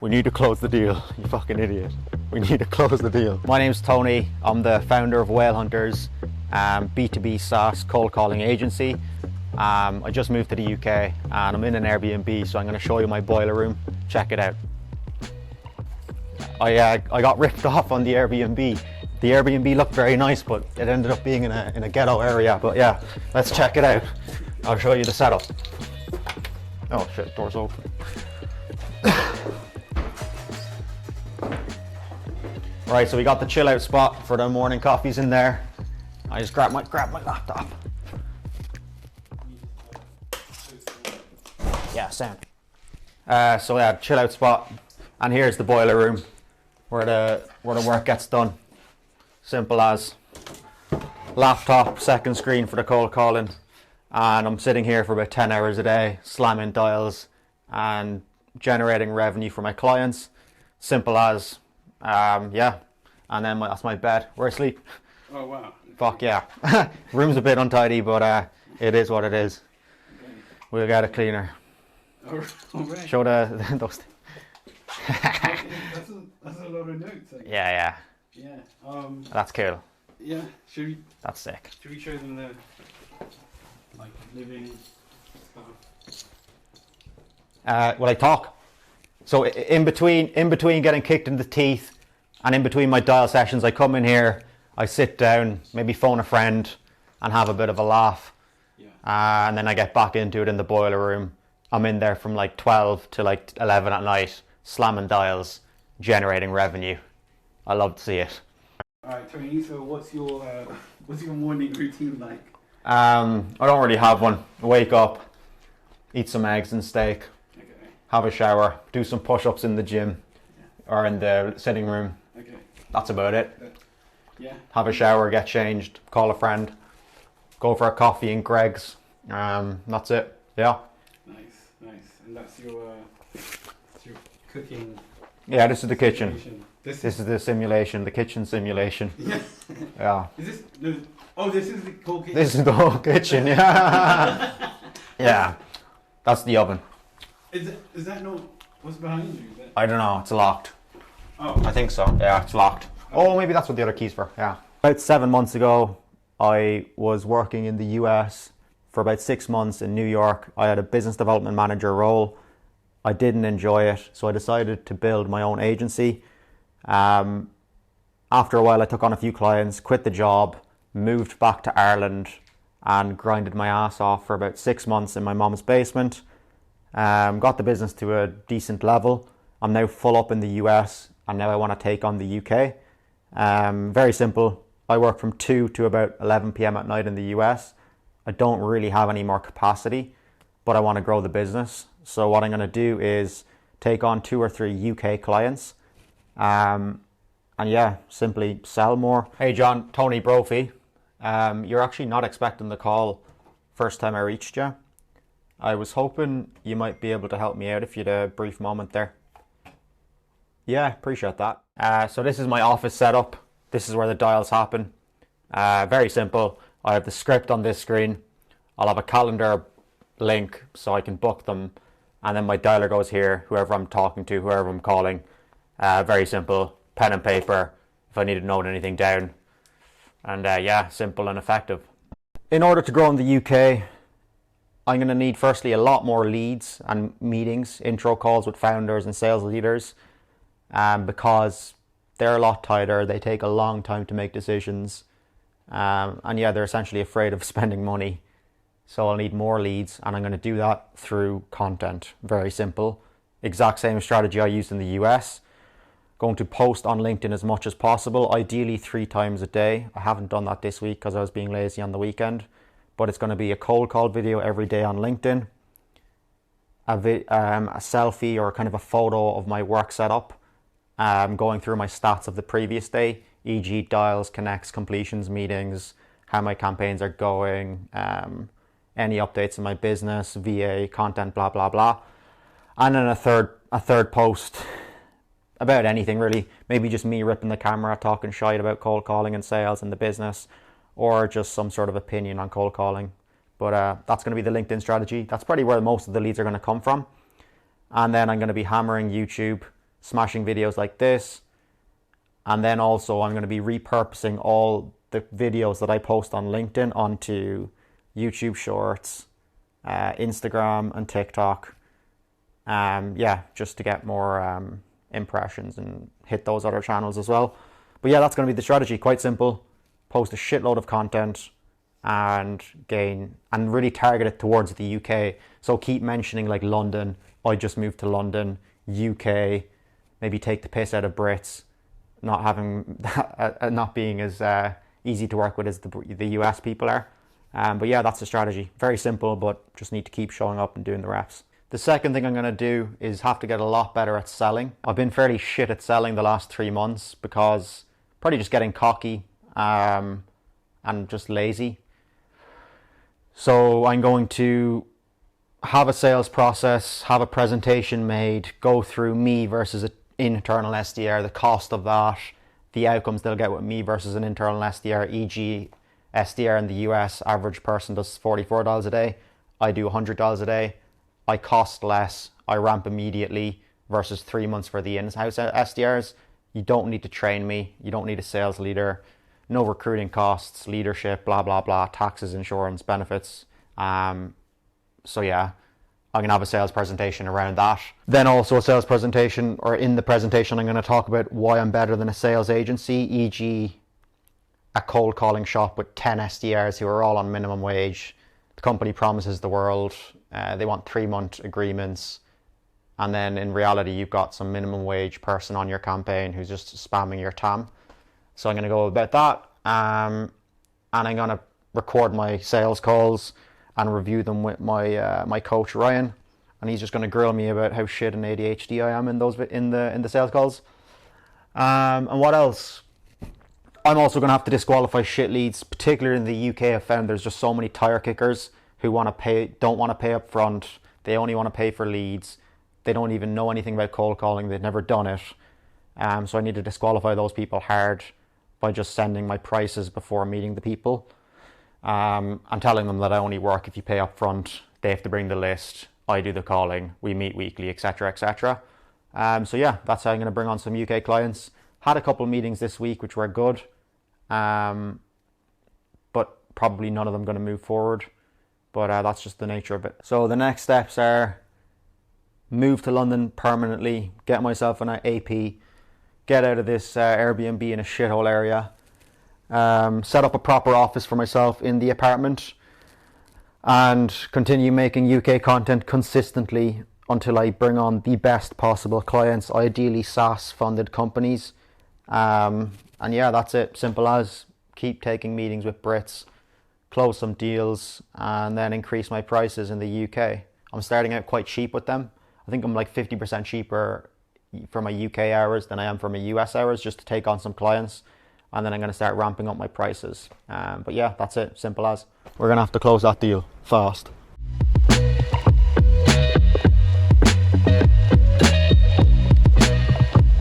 We need to close the deal, you fucking idiot. We need to close the deal. My name's Tony. I'm the founder of Whale Hunters, B2B SaaS cold calling agency. I just moved to the UK and I'm in an Airbnb, so I'm going to show you my boiler room. Check it out. I got ripped off on the Airbnb. The Airbnb looked very nice, but it ended up being in a ghetto area. But yeah, let's check it out. I'll show you the setup. Oh shit, door's open. Right, so we got the chill out spot for the morning coffees in there. I just grab my laptop. Yeah, sound. So yeah, chill out spot, and here's the boiler room where the work gets done. Simple as. Laptop, second screen for the cold calling, and I'm sitting here for about 10 hours a day, slamming dials and generating revenue for my clients. Simple as. Yeah, and then that's my bed where I sleep. Oh wow. Fuck yeah. Room's a bit untidy, but it is what it is. Okay. We'll get a cleaner. All right. Show those. That's a lot of notes. Yeah. Yeah. That's cool. Yeah. That's sick. Should we show them the living stuff? Well, I talk. So in between getting kicked in the teeth and in between my dial sessions, I come in here, I sit down, maybe phone a friend and have a bit of a laugh. Yeah. And then I get back into it in the boiler room. I'm in there from like 12 to like 11 at night, slamming dials, generating revenue. I love to see it. All right, Tony. So what's your morning routine like? I don't really have one. Wake up, eat some eggs and steak. Okay. Have a shower, do some push-ups in the gym or in the sitting room. Okay. That's about it. Yeah. Have a shower, get changed, call a friend, go for a coffee in Greg's. That's it. Yeah. Nice. And that's your cooking. Yeah, this is the kitchen. Simulation. This is the simulation, the kitchen simulation. Yeah. Yeah. Is this? No, this is the whole kitchen. This is the whole kitchen. Yeah. Yeah. That's the oven. Is that not what's behind you? I don't know. It's locked. Oh. I think so. Yeah, it's locked. Oh, maybe that's what the other key's for. Yeah. About 7 months ago, I was working in the US for about 6 months in New York. I had a business development manager role. I didn't enjoy it, so I decided to build my own agency. After a while, I took on a few clients, quit the job, moved back to Ireland, and grinded my ass off for about 6 months in my mom's basement. Got the business to a decent level. I'm now full up in the US, and now I want to take on the UK. Very simple. I work from 2 to about 11 p.m. at night in the US. I don't really have any more capacity, but I want to grow the business. So what I'm going to do is take on 2 or 3 UK clients, and yeah, simply sell more. Hey John, Tony Brophy. You're actually not expecting the call first time I reached you. I was hoping you might be able to help me out if you had a brief moment there. Yeah, appreciate that. So this is my office setup. This is where the dials happen. Very simple. I have the script on this screen. I'll have a calendar link so I can book them. And then my dialer goes here, whoever I'm talking to, whoever I'm calling. Very simple. Pen and paper if I need to note anything down. And yeah, simple and effective. In order to grow in the UK, I'm going to need firstly a lot more leads and meetings, intro calls with founders and sales leaders, because they're a lot tighter. They take a long time to make decisions. And yeah, they're essentially afraid of spending money. So I'll need more leads, and I'm going to do that through content. Very simple. Exact same strategy I used in the US. Going to post on LinkedIn as much as possible, ideally 3 times a day. I haven't done that this week because I was being lazy on the weekend. But it's going to be a cold call video every day on LinkedIn. A selfie or kind of a photo of my work setup. Going through my stats of the previous day, e.g. dials, connects, completions, meetings, how my campaigns are going, any updates in my business, VA, content, blah, blah, blah. And then a third post about anything really. Maybe just me ripping the camera, talking shite about cold calling and sales and the business, or just some sort of opinion on cold calling. But that's going to be the LinkedIn strategy. That's probably where most of the leads are going to come from. And then I'm going to be hammering YouTube smashing videos like this. And then also I'm going to be repurposing all the videos that I post on LinkedIn onto YouTube Shorts, Instagram and TikTok. Just to get more impressions and hit those other channels as well. But yeah, that's going to be the strategy. Quite simple. Post a shitload of content and really target it towards the UK. So keep mentioning like London. I just moved to London, UK. Maybe take the piss out of Brits, not being as easy to work with as the US people are. But yeah, that's the strategy. Very simple, but just need to keep showing up and doing the reps. The second thing I'm going to do is have to get a lot better at selling. I've been fairly shit at selling the last 3 months because probably just getting cocky and just lazy. So I'm going to have a sales process, have a presentation made, go through me versus an internal SDR, the cost of that, the outcomes they'll get with me versus an internal SDR, e.g. SDR in the US, average person does $44 a day. I do $100 a day. I cost less. I ramp immediately versus 3 months for the in-house SDRs. You don't need to train me. You don't need a sales leader. No recruiting costs, leadership, blah, blah, blah, taxes, insurance, benefits. So yeah, I'm going to have a sales presentation around that. Then also a sales presentation, or in the presentation, I'm going to talk about why I'm better than a sales agency, e.g. a cold calling shop with 10 SDRs who are all on minimum wage. The company promises the world. They want 3-month agreements. And then in reality, you've got some minimum wage person on your campaign who's just spamming your TAM. So I'm going to go about that. And I'm going to record my sales calls and review them with my coach, Ryan. And he's just going to grill me about how shit and ADHD I am in the sales calls. And what else? I'm also going to have to disqualify shit leads, particularly in the UK. I've found there's just so many tire kickers who don't want to pay up front. They only want to pay for leads. They don't even know anything about cold calling. They've never done it. So I need to disqualify those people hard by just sending my prices before meeting the people. I'm telling them that I only work if you pay up front. They have to bring the list. I do the calling. We meet weekly, etc., etc. So yeah, that's how I'm going to bring on some UK clients. Had a couple of meetings this week, which were good. But probably none of them going to move forward. But that's just the nature of it. So the next steps are move to London permanently, get myself an AP, get out of this Airbnb in a shithole area, set up a proper office for myself in the apartment, and continue making UK content consistently until I bring on the best possible clients, ideally SaaS funded companies. And yeah, that's it. Simple as. Keep taking meetings with Brits, close some deals, and then increase my prices in the UK. I'm starting out quite cheap with them. I think I'm like 50% cheaper for my UK hours than I am for my US hours, just to take on some clients. And then I'm going to start ramping up my prices. But yeah, that's it. Simple as. We're going to have to close that deal fast.